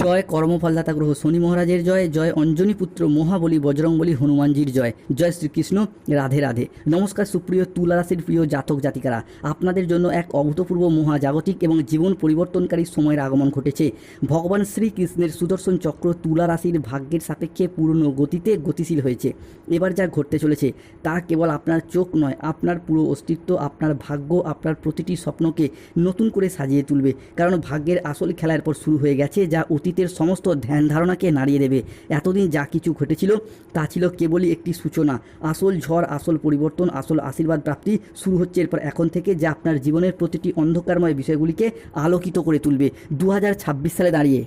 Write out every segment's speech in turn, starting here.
জয় কর্মফলদাতা গ্রহ শনি মহারাজের জয়, জয় অঞ্জনী পুত্র মহাবলী বজরংবলী হনুমানজির জয়, জয় শ্রীকৃষ্ণ। রাধে রাধে। নমস্কার সুপ্রিয় তুলা রাশির প্রিয় জাতক জাতিকারা, আপনাদের জন্য এক অভূতপূর্ব মহাজাগতিক এবং জীবন পরিবর্তনকারী সময়ের আগমন ঘটেছে। ভগবান শ্রীকৃষ্ণের সুদর্শন চক্র তুলা রাশির ভাগ্যের সাপেক্ষে পূর্ণ গতিতে গতিশীল হয়েছে। এবার যা ঘটতে চলেছে তা কেবল আপনার চোখ নয়, আপনার পুরো অস্তিত্ব, আপনার ভাগ্য, আপনার প্রতিটি স্বপ্নকে নতুন করে সাজিয়ে তুলবে। কারণ ভাগ্যের আসল খেলা এরপর শুরু হয়ে গেছে, যা অতীতের সমস্ত ধ্যান ধারণাকে নাড়িয়ে দেবে। এতদিন যা কিছু ঘটেছিল তা ছিল কেবলই একটি সূচনা। আসল ঝড়, আসল পরিবর্তন, আসল আশীর্বাদ প্রাপ্তি শুরু হচ্ছে এরপর এখন থেকে, যা আপনার জীবনের প্রতিটি অন্ধকারময় বিষয়গুলিকে আলোকিত করে তুলবে। 2026 সালে দাঁড়িয়ে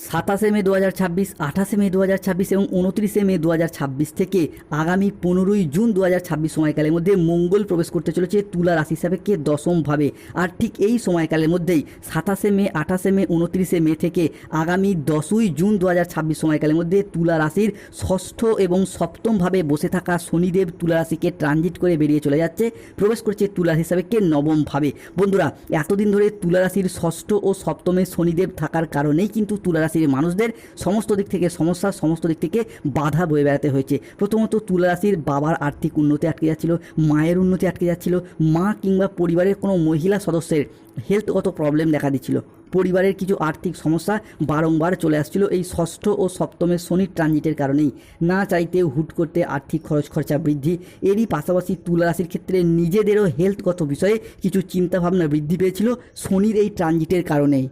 27শে মে 2026, 28শে মে 2026 এবং 29শে মে 2026 থেকে আগামী 15ই জুন 2026 সময়কালের মধ্যে মঙ্গল প্রবেশ করতে চলেছে তুলা রাশি সাপেক্ষে দশমভাবে। আর ঠিক এই সময়কালের মধ্যেই 27শে মে, 28শে মে, 29শে মে থেকে আগামী 10ই জুন 2026 সময়কালের মধ্যে তুলা রাশির ষষ্ঠ এবং সপ্তমভাবে বসে থাকা শনিদেব তুলা রাশিকে ট্রানজিট করে বেরিয়ে চলে যাচ্ছে, প্রবেশ করছে তুলা রাশি সাপেক্ষে নবমভাবে। বন্ধুরা, এতদিন ধরে তুলা রাশির ষষ্ঠ ও সপ্তমে শনিদেব থাকার কারণেই কিন্তু তুলা রাশির মানুষদের সমস্ত দিক থেকে সমস্যা, সমস্ত দিক থেকে বাধা বয়ে বেড়াতে হয়েছে। প্রথমত তুলা রাশির বাবার আর্থিক উন্নতি আটকে যাচ্ছিল, মায়ের উন্নতি আটকে যাচ্ছিল, মা কিংবা পরিবারের কোনো মহিলা সদস্যের হেলথগত প্রবলেম দেখা দিচ্ছিল, পরিবারের কিছু আর্থিক সমস্যা বারংবার চলে আসছিল এই ষষ্ঠ ও সপ্তমের শনির ট্রানজিটের কারণেই। না চাইতেও হুট করতে আর্থিক খরচা বৃদ্ধি, এরই পাশাপাশি তুলা রাশির ক্ষেত্রে নিজেদেরও হেলথগত বিষয়ে কিছু চিন্তাভাবনা বৃদ্ধি পেয়েছিল শনির এই ট্রানজিটের কারণেই।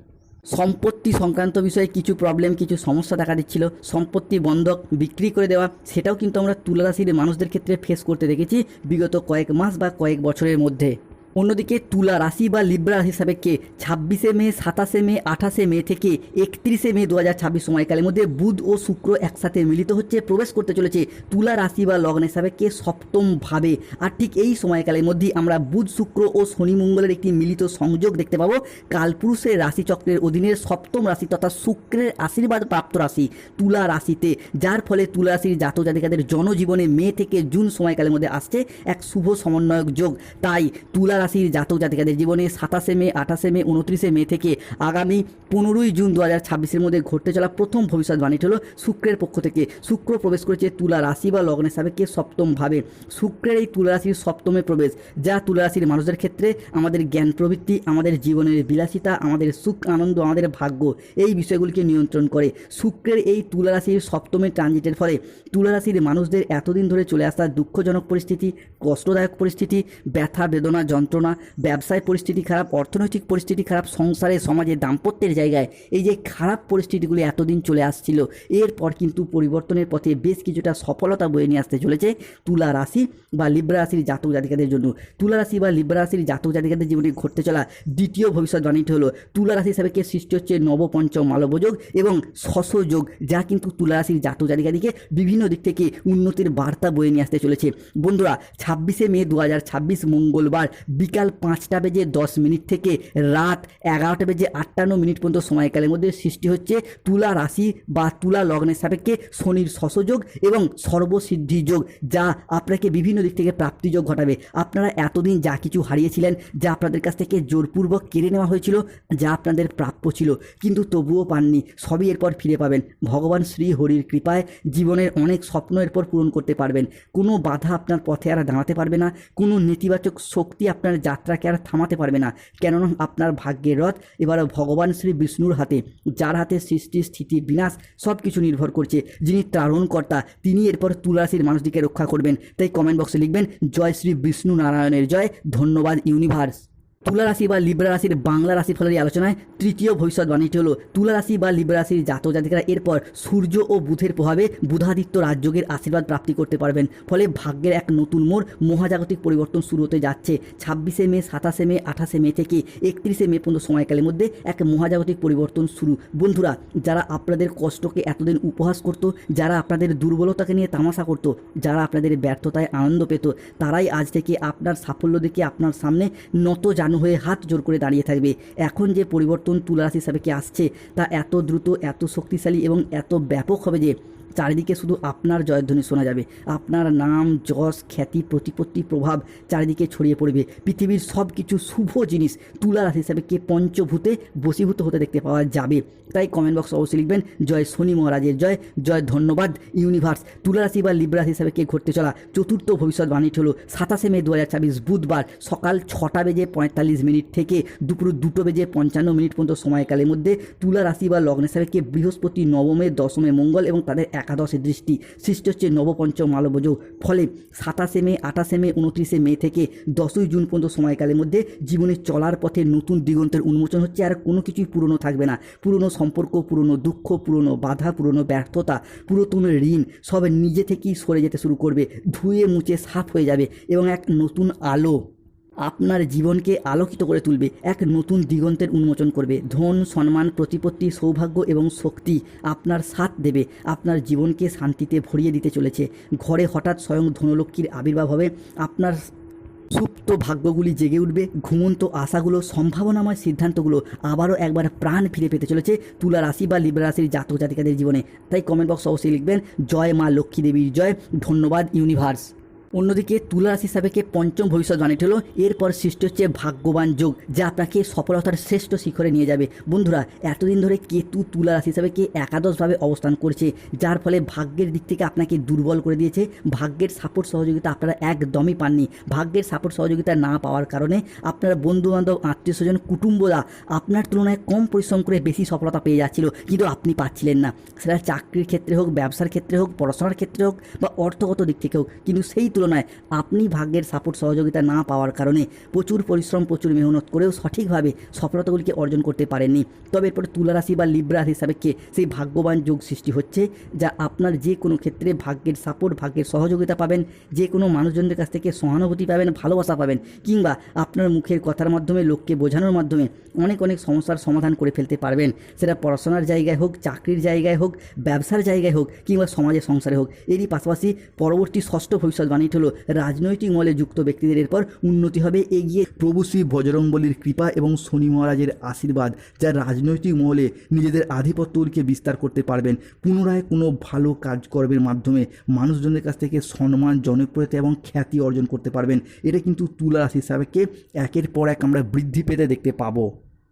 সম্পত্তি সংক্রান্ত বিষয়ে কিছু প্রবলেম, কিছু সমস্যা দেখা দিচ্ছিল, সম্পত্তি বন্ধক বিক্রি করে দেওয়া, সেটাও কিন্তু আমরা তুলা রাশির মানুষদের ক্ষেত্রে ফেস করতে দেখেছি বিগত কয়েক মাস বা কয়েক বছরের মধ্যে। অন্যদিকে তুলা রাশি বা লিব্রা রাশি সাপেক্ষে 26শে মে, 27শে মে, 28শে মে থেকে 31শে মে 2026 সময়কালের মধ্যে বুধ ও শুক্র একসাথে মিলিত হচ্ছে, প্রবেশ করতে চলেছে তুলা রাশি বা লগ্নের সাপেক্ষে সপ্তমভাবে। আর ঠিক এই সময়কালের মধ্যেই আমরা বুধ, শুক্র ও শনি মঙ্গলের একটি মিলিত সংযোগ দেখতে পাবো কালপুরুষের রাশিচক্রের অধীনের সপ্তম রাশি তথা শুক্রের আশীর্বাদ প্রাপ্ত রাশি তুলা রাশিতে, যার ফলে তুলা রাশির জাতক জাতিকাদের জনজীবনে মে থেকে জুন সময়কালের মধ্যে আসছে এক শুভ সমন্বয়ক যোগ। তাই তুলা রাশির জাতক জাতিকাদের জীবনে 27শে মে, 28শে মে, 29শে মে থেকে আগামী 15ই জুন 2026-এর মধ্যে ঘটতে চলা প্রথম ভবিষ্যৎবাণীটি হলো শুক্রের পক্ষ থেকে। শুক্র প্রবেশ করেছে তুলা রাশি বা লগ্নের সাপেক্ষে সপ্তমভাবে। শুক্রের এই তুলা রাশির সপ্তমে প্রবেশ, যা তুলা রাশির মানুষদের ক্ষেত্রে আমাদের জ্ঞান প্রবৃত্তি, আমাদের জীবনের বিলাসিতা, আমাদের সুখ আনন্দ, আমাদের ভাগ্য, এই বিষয়গুলিকে নিয়ন্ত্রণ করে। শুক্রের এই তুলা রাশির সপ্তমে ট্রানজিটের ফলে তুলা রাশির মানুষদের এতদিন ধরে চলে আসা দুঃখজনক পরিস্থিতি, কষ্টদায়ক পরিস্থিতি, ব্যথা বেদনা যন্ত্রণা, ব্যবসায় পরিস্থিতি খারাপ, অর্থনৈতিক পরিস্থিতি খারাপ, সংসারে সমাজে দাম্পত্যের জায়গায় এই যে খারাপ পরিস্থিতিগুলি এতদিন চলে আসছিল, এরপর কিন্তু পরিবর্তনের পথে বেশ কিছুটা সফলতা বয়ে নিয়ে আসতে চলেছে তুলা রাশি বা লিব্রা রাশির জাতক জাতিকাদের জন্য। তুলা রাশি বা লিব্রা রাশির জাতক জাতিকাদের জীবনে ঘটতে চলা দ্বিতীয় ভবিষ্যৎবাণীটি হলো তুলা রাশি সাপেক্ষে সৃষ্টি হচ্ছে নবপঞ্চম মালবযোগ এবং শশযোগ, যা কিন্তু তুলা রাশির জাতক জাতিকাদিকে বিভিন্ন দিক থেকে উন্নতির বার্তা বয়ে নিয়ে আসতে চলেছে। বন্ধুরা, 26শে মে 2026 মঙ্গলবার বিকাল 5:10 থেকে রাত 11:58 পর্যন্ত সময়কালের মধ্যে সৃষ্টি হচ্ছে তুলা রাশি বা তুলা লগ্নের সাপেক্ষে শনির শশযোগ এবং সর্বসিদ্ধি যোগ, যা আপনাকে বিভিন্ন দিক থেকে প্রাপ্তিযোগ ঘটাবে। আপনারা এতদিন যা কিছু হারিয়েছিলেন, যা আপনাদের কাছ থেকে জোরপূর্বক কেড়ে নেওয়া হয়েছিল, যা আপনাদের প্রাপ্য ছিল কিন্তু তবুও পাননি, সবই এরপর ফিরে পাবেন ভগবান শ্রী হরির কৃপায়। জীবনের অনেক স্বপ্ন এরপর পূরণ করতে পারবেন, কোনো বাধা আপনার পথে আর দাঁড়াতে পারবে না, কোনো নেতিবাচক শক্তি আপনার যাত্রাকে আর থামাতে পারবে না। কেননা আপনার ভাগ্যের রথ এবার ভগবান শ্রী বিষ্ণুর হাতে, যার হাতে সৃষ্টি স্থিতি বিনাশ সব কিছু নির্ভর করছে, যিনি ত্রারণকর্তা, তিনি এরপর তুলা রাশির মানুষটিকে রক্ষা করবেন। তাই কমেন্ট বক্সে লিখবেন জয় শ্রী বিষ্ণু নারায়ণের জয়, ধন্যবাদ ইউনিভার্স। তুলা রাশি বা লিব্রা রাশির বাংলা রাশিফলের এই আলোচনায় তৃতীয় ভবিষ্যৎবাণীটি হলো তুলা রাশি বা লিব্রা রাশির জাতক জাতিকারা এরপর সূর্য ও বুধের প্রভাবে বুধাদিত্য রাজযোগের আশীর্বাদ প্রাপ্তি করতে পারবেন। ফলে ভাগ্যের এক নতুন মোড়, মহাজাগতিক পরিবর্তন শুরু হতে যাচ্ছে। 26শে মে, 27শে মে, 28শে মে থেকে 31শে মে পর্যন্ত সময়কালের মধ্যে এক মহাজাগতিক পরিবর্তন শুরু। বন্ধুরা, যারা আপনাদের কষ্টকে এতদিন উপহাস করত, যারা আপনাদের দুর্বলতাকে নিয়ে তামাশা করত, যারা আপনাদের ব্যর্থতায় আনন্দ পেত, তারাই আজ থেকে আপনার সাফল্য দেখে আপনার সামনে নত হয়ে হাত জোর করে দাঁড়িয়ে থাকবে। এখন যে পরিবর্তন তুলা রাশি সাপেক্ষে আসছে তা এত দ্রুত, এত শক্তিশালী এবং এত ব্যাপক হবে যে চারিদিকে শুধু আপনার জয়ধ্বনি শোনা যাবে। আপনার নাম, যশ, খ্যাতি, প্রতিপত্তি, প্রভাব চারিদিকে ছড়িয়ে পড়বে। পৃথিবীর সব কিছু শুভ জিনিস তুলা রাশি হিসাবে কে পঞ্চভূতে বশীভূত হতে দেখতে পাওয়া যাবে। তাই কমেন্ট বক্স অবশ্যই লিখবেন জয় শনি মহারাজের জয়, জয় ধন্যবাদ ইউনিভার্স। তুলা রাশি বা লিব্রা রাশি হিসাবে কে ঘটতে চলা চতুর্থ ভবিষ্যৎবাণীটি হলো 27 মে 2026 বুধবার সকাল 6:45 থেকে দুপুর 2:55 পর্যন্ত সময়কালের মধ্যে তুলা রাশি বা লগ্ন হিসাবে কে বৃহস্পতি নবমে, দশমে মঙ্গল এবং তাদের একাদশে দৃষ্টি সৃষ্টি হচ্ছে নবপঞ্চম মালবযোগ। ফলে 27 মে, 28 মে, 29 মে থেকে 10ই জুন পর্যন্ত সময়কালের মধ্যে জীবনে চলার পথে নতুন দিগন্তের উন্মোচন হচ্ছে। আর কোনো কিছুই পুরনো থাকবে না। পুরনো সম্পর্ক, পুরনো দুঃখ, পুরনো বাধা, পুরনো ব্যর্থতা, পুরাতন ঋণ সব নিজে থেকেই সরে যেতে শুরু করবে, ধুয়ে মুছে সাফ হয়ে যাবে এবং এক নতুন আলো আপনার জীবনকে আলোকিত করে তুলবে, এক নতুন দিগন্তের উন্মোচন করবে। ধন, সম্মান, প্রতিপত্তি, সৌভাগ্য এবং শক্তি আপনার সাথ দেবে, আপনার জীবনকে শান্তিতে ভরিয়ে দিতে চলেছে। ঘরে হঠাৎ স্বয়ং ধনলক্ষ্মীর আবির্ভাব হবে, আপনার সুপ্ত ভাগ্যগুলি জেগে উঠবে, ঘুমন্ত আশাগুলো, সম্ভাবনাময় সিদ্ধান্তগুলো আবারও একবার প্রাণ ফিরে পেতে চলেছে তুলা রাশি বা লিব্রা রাশির জাতক জাতিকাদের জীবনে। তাই কমেন্ট বক্স অবশ্যই লিখবেন জয় মা লক্ষ্মী দেবীর জয়, ধন্যবাদ ইউনিভার্স। অন্যদিকে তুলা রাশি সাপেক্ষে পঞ্চম ভবিষ্যৎবাণীটি হলো এরপর সৃষ্টি হচ্ছে ভাগ্যবান যোগ, যা আপনাকে সফলতার শ্রেষ্ঠ শিখরে নিয়ে যাবে। বন্ধুরা, এতদিন ধরে কেতু তুলা রাশি সাপেক্ষে একাদশভাবে অবস্থান করছে, যার ফলে ভাগ্যের দিক থেকে আপনাকে দুর্বল করে দিয়েছে। ভাগ্যের সাপোর্ট সহযোগিতা আপনারা একদমই পাননি। ভাগ্যের সাপোর্ট সহযোগিতা না পাওয়ার কারণে আপনার বন্ধুবান্ধব, আত্মীয় স্বজন, কুটুম্বরা আপনার তুলনায় কম পরিশ্রম করে বেশি সফলতা পেয়ে যাচ্ছিল, কিন্তু আপনি পাচ্ছিলেন না। সেটা চাকরির ক্ষেত্রে হোক, ব্যবসার ক্ষেত্রে হোক, পড়াশোনার ক্ষেত্রে হোক বা অর্থগত দিক থেকে হোক, কিন্তু সেই তুলনায় আপনি ভাগ্যের সাপোর্ট সহযোগিতা না পাওয়ার কারণে প্রচুর পরিশ্রম, প্রচুর মেহনত করেও সঠিকভাবে সফলতাগুলিকে অর্জন করতে পারেননি। তবে এরপরে তুলা রাশি বা লিব্রা রাশি সাপেক্ষে সেই ভাগ্যবান যোগ সৃষ্টি হচ্ছে, যা আপনার যে কোনো ক্ষেত্রে ভাগ্যের সাপোর্ট, ভাগ্যের সহযোগিতা পাবেন, যে কোনো মানুষজনদের কাছ থেকে সহানুভূতি পাবেন, ভালোবাসা পাবেন, কিংবা আপনার মুখের কথার মাধ্যমে, লোককে বোঝানোর মাধ্যমে অনেক অনেক সমস্যার সমাধান করে ফেলতে পারবেন। সেটা পড়াশোনার জায়গায় হোক, চাকরির জায়গায় হোক, ব্যবসার জায়গায় হোক, কিংবা সমাজের সংসারে হোক। এরই পাশাপাশি পরবর্তী ষষ্ঠ ভবিষ্যৎবাণীটি হলো রাজনৈতিক মহলে যুক্ত ব্যক্তিদের এরপর উন্নতি হবে, এগিয়ে প্রভু শ্রী বজরংবলীর কৃপা এবং শনি মহারাজের আশীর্বাদ, যা রাজনৈতিক মহলে নিজেদের আধিপত্যকে বিস্তার করতে পারবেন। পুনরায় কোনো ভালো কাজকর্মের মাধ্যমে মানুষজনের কাছ থেকে সম্মান, জনপ্রিয়তা এবং খ্যাতি অর্জন করতে পারবেন। এটা কিন্তু তুলা রাশি সাপেক্ষে একের পর এক আমরা বৃদ্ধি পেতে দেখতে পাবো।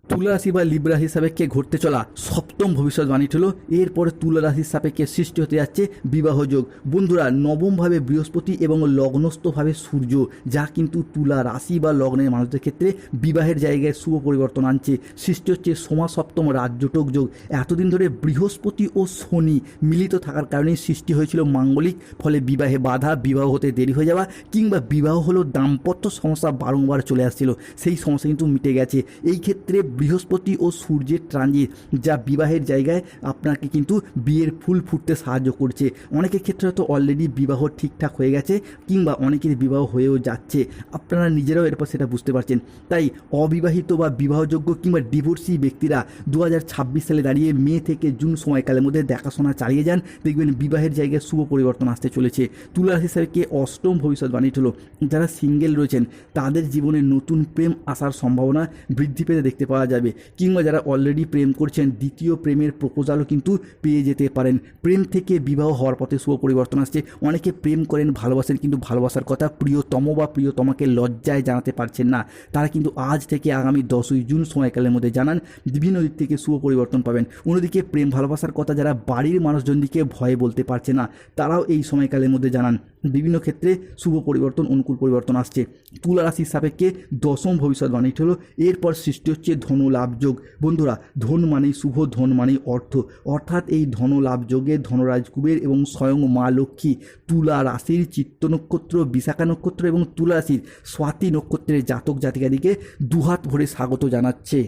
তুলা রাশি বা লিব্রা রাশি সাপেক্ষে ঘটতে চলা সপ্তম ভবিষ্যৎবাণীটি হলো এরপরে তুলা রাশির সাপেক্ষে সৃষ্টি হতে যাচ্ছে বিবাহ যোগ। বন্ধুরা, নবমভাবে বৃহস্পতি এবং লগ্নস্থভাবে সূর্য, যা কিন্তু তুলা রাশি বা লগ্নের মানুষদের ক্ষেত্রে বিবাহের জায়গায় শুভ পরিবর্তন আনছে। সৃষ্টি হচ্ছে সোমা সপ্তম রাজযোটক যোগ। এতদিন ধরে বৃহস্পতি ও শনি মিলিত থাকার কারণে সৃষ্টি হয়েছিল মাঙ্গলিক, ফলে বিবাহে বাধা, বিবাহ হতে দেরি হয়ে যাওয়া, কিংবা বিবাহ হলেও দাম্পত্য সমস্যা বারংবার চলে আসছিল, সেই সমস্যা কিন্তু মিটে গেছে। এই ক্ষেত্রে বৃহস্পতি ও সূর্যের ট্রানজিট, যা বিবাহের জায়গায় আপনাকে কিন্তু বিয়ের ফুল ফুটতে সাহায্য করছে। অনেকের ক্ষেত্রে হয়তো অলরেডি বিবাহ ঠিকঠাক হয়ে গেছে, কিংবা অনেকের বিবাহ হয়েও যাচ্ছে, আপনারা নিজেরাও এরপর সেটা বুঝতে পারছেন। তাই অবিবাহিত বা বিবাহযোগ্য কিংবা ডিভোর্সি ব্যক্তিরা 2026 সালে দাঁড়িয়ে মে থেকে জুন সময়কালের মধ্যে দেখাশোনা চালিয়ে যান, দেখবেন বিবাহের জায়গায় শুভ পরিবর্তন আসতে চলেছে। তুলা রাশি হিসাবে অষ্টম ভবিষ্যৎবাণী হলো যারা সিঙ্গেল রয়েছেন তাদের জীবনে নতুন প্রেম আসার সম্ভাবনা বৃদ্ধি পেতে দেখতে পাওয়া যাবে, কিংবা যারা অলরেডি প্রেম করছেন দ্বিতীয় প্রেমের প্রপোজালও কিন্তু পেয়ে যেতে পারেন। প্রেম থেকে বিবাহ হওয়ার পথে শুভ পরিবর্তন আসছে। অনেকে প্রেম করেন, ভালোবাসেন, কিন্তু ভালোবাসার কথা প্রিয়তম বা প্রিয়তমাকে লজ্জায় জানাতে পারছেন না। তারা কিন্তু আজ থেকে আগামী 10ই জুন সময়কালের মধ্যে জানান, বিভিন্ন দিক থেকে শুভ পরিবর্তন পাবেন। অন্যদিকে প্রেম ভালোবাসার কথা যারা বাড়ির মানুষজনদিকে ভয়ে বলতে পারছে না, তারাও এই সময়কালের মধ্যে জানান। বিভিন্ন ক্ষেত্রে শুভ পরিবর্তন, অনুকূল পরিবর্তন আসছে। তুলা রাশির সাপেক্ষে দশম ভবিষ্যৎবাণীটি হলো এরপর সৃষ্টি হচ্ছে ধন লাভ যোগ। বন্ধুরা, ধন মানেই শুভ, ধন মানেই অর্থ, অর্থাৎ এই ধন লাভ যোগে ধনরাজ কুবের এবং স্বয়ং মা লক্ষ্মী তুলা রাশির চিত্ত নক্ষত্র, বিশাখা নক্ষত্র এবং তুলা রাশির স্বাতি নক্ষত্রের জাতক জাতিকাদিকে দুহাত ভরে স্বাগত জানাচ্ছে।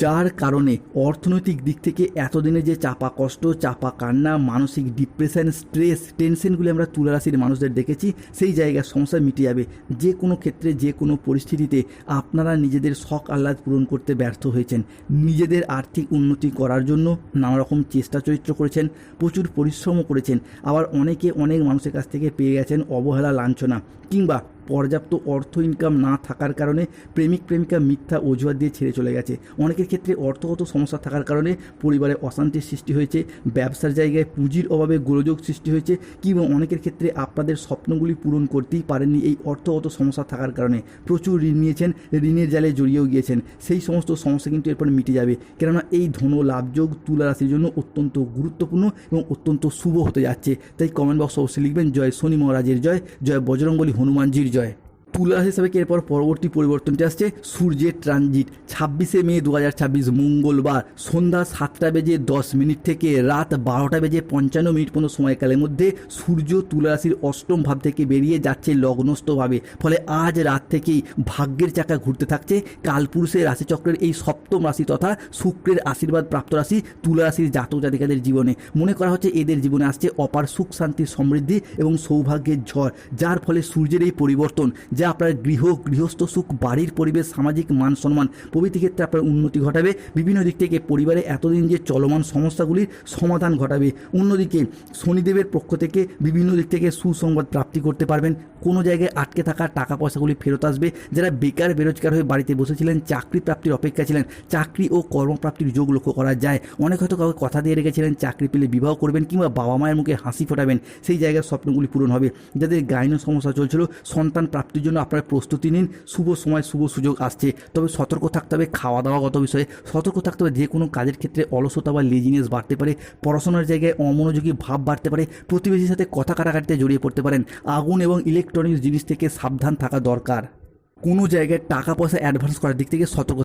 যার কারণে অর্থনৈতিক দিক থেকে এতদিনে যে চাপা কষ্ট, চাপা কান্না, মানসিক ডিপ্রেশন, স্ট্রেস, টেনশনগুলি আমরা তুলা রাশির মানুষদের দেখেছি, সেই জায়গার সমস্যা মিটে যাবে। যে কোনো ক্ষেত্রে, যে কোনো পরিস্থিতিতে আপনারা নিজেদের শখ আহ্লাদ পূরণ করতে ব্যর্থ হয়েছেন, নিজেদের আর্থিক উন্নতি করার জন্য নানা রকম চেষ্টা চরিত্র করেছেন, প্রচুর পরিশ্রমও করেছেন, আবার অনেকে অনেক মানুষের কাছ থেকে পেয়ে গেছেন অবহেলা, লাঞ্ছনা, কিংবা পর্যাপ্ত অর্থ ইনকাম না থাকার কারণে প্রেমিক প্রেমিকা মিথ্যা অজুহাত দিয়ে ছেড়ে চলে গেছে। অনেকের ক্ষেত্রে অর্থগত সমস্যা থাকার কারণে পরিবারে অশান্তির সৃষ্টি হয়েছে, ব্যবসার জায়গায় পুঁজির অভাবে গোলযোগ সৃষ্টি হয়েছে, কিংবা অনেকের ক্ষেত্রে আপনাদের স্বপ্নগুলি পূরণ করতেই পারেননি এই অর্থগত সমস্যা থাকার কারণে। প্রচুর ঋণ নিয়েছেন, ঋণের জালে জড়িয়েও গিয়েছেন, সেই সমস্ত সমস্যা কিন্তু এরপর মিটে যাবে। কেননা এই ধন লাভযোগ তুলা রাশির জন্য অত্যন্ত গুরুত্বপূর্ণ এবং অত্যন্ত শুভ হতে যাচ্ছে। তাই কমেন্ট বক্স অবশ্যই লিখবেন জয় শনি মহারাজের জয়, জয় বজরংবলী হনুমানজির জয়। তুলা রাশি হিসাবে এরপর পরবর্তী পরিবর্তনটি আসছে সূর্যের ট্রানজিট। 26শে মে 2026 মঙ্গলবার সন্ধ্যা 7:10 থেকে রাত 12:55 পর্যন্ত সময়কালের মধ্যে সূর্য তুলা রাশির অষ্টম ভাব থেকে বেরিয়ে যাচ্ছে লগ্নস্থভাবে। ফলে আজ রাত থেকেই ভাগ্যের চাকা ঘুরতে থাকছে কালপুরুষের রাশিচক্রের এই সপ্তম রাশি তথা শুক্রের আশীর্বাদ প্রাপ্ত রাশি তুলা রাশির জাতক জাতিকাদের জীবনে। মনে করা হচ্ছে এদের জীবনে আসছে অপার সুখ শান্তি সমৃদ্ধি এবং সৌভাগ্যের ঝড়, যার ফলে সূর্যের এই পরিবর্তন যা আপনার গৃহস্থ সুখ, বাড়ির পরিবেশ, সামাজিক মান সম্মান প্রভৃতি ক্ষেত্রে আপনার উন্নতি ঘটাবে। বিভিন্ন দিক থেকে পরিবারে এতদিন যে চলমান সমস্যাগুলির সমাধান ঘটাবে। অন্যদিকে শনিদেবের পক্ষ থেকে বিভিন্ন দিক থেকে সুসংবাদ প্রাপ্তি করতে পারবেন। কোনো জায়গায় আটকে থাকা টাকা পয়সাগুলি ফেরত আসবে। যারা বেকার বেরোজগার হয়ে বাড়িতে বসেছিলেন, চাকরি প্রাপ্তির অপেক্ষা ছিলেন, চাকরি ও কর্মপ্রাপ্তির যোগ লক্ষ্য করা যায়। অনেক হয়তো কাউকে কথা দিয়ে রেখেছিলেন চাকরি পেলে বিবাহ করবেন কিংবা বাবা মায়ের মুখে হাসি ফোটাবেন, সেই জায়গার স্বপ্নগুলি পূরণ হবে। যাদের গাইন সমস্যা চলছিল, সন্তান প্রাপ্তির জন্য আপনারা প্রস্তুতি নিন। শুভ সময়, শুভ সুযোগ আসছে। তবে সতর্ক থাকতে হবে খাওয়া দাওয়াগত বিষয়ে, সতর্ক থাকতে হবে যে কোনো কাজের ক্ষেত্রে অলসতা বা লেজিনেস বাড়তে পারে, পড়াশোনার জায়গায় অমনোযোগী ভাব বাড়তে পারে, প্রতিবেশীর সাথে কথা কাটাকাটিতে জড়িয়ে পড়তে পারেন। আগুন এবং ইলেকট্রনিক্স জিনিস থেকে সাবধান থাকা দরকার। কোনো জায়গায় টাকা পয়সা অ্যাডভান্স করার দিক থেকে সতর্ক